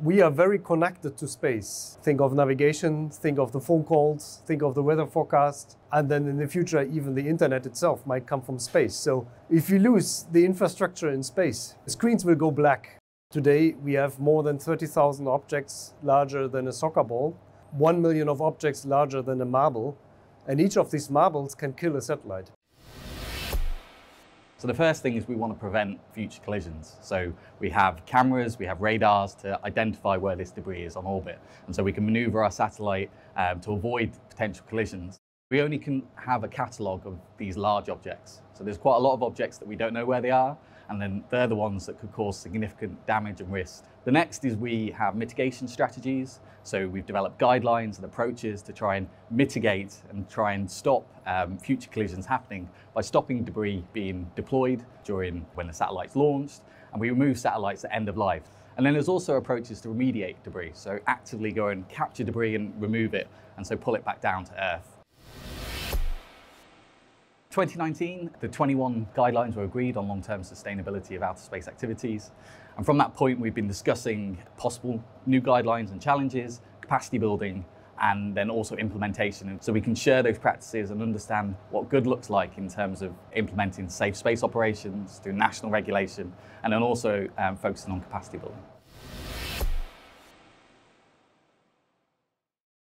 We are very connected to space. Think of navigation, think of the phone calls, think of the weather forecast, and then in the future, even the internet itself might come from space. So if you lose the infrastructure in space, screens will go black. Today, we have more than 30,000 objects larger than a soccer ball, 1 million of objects larger than a marble, and each of these marbles can kill a satellite. So the first thing is we want to prevent future collisions. So we have cameras, we have radars to identify where this debris is on orbit. And so we can maneuver our satellite to avoid potential collisions. We only can have a catalogue of these large objects. So there's quite a lot of objects that we don't know where they are, and then they're the ones that could cause significant damage and risk. The next is we have mitigation strategies. So we've developed guidelines and approaches to try and mitigate and try and stop future collisions happening by stopping debris being deployed during when the satellite's launched, and we remove satellites at end of life. And then there's also approaches to remediate debris, so actively go and capture debris and remove it, and so pull it back down to Earth. 2019, the 21 guidelines were agreed on long-term sustainability of outer space activities. And from that point, we've been discussing possible new guidelines and challenges, capacity building, and then also implementation. So we can share those practices and understand what good looks like in terms of implementing safe space operations through national regulation, and then also focusing on capacity building.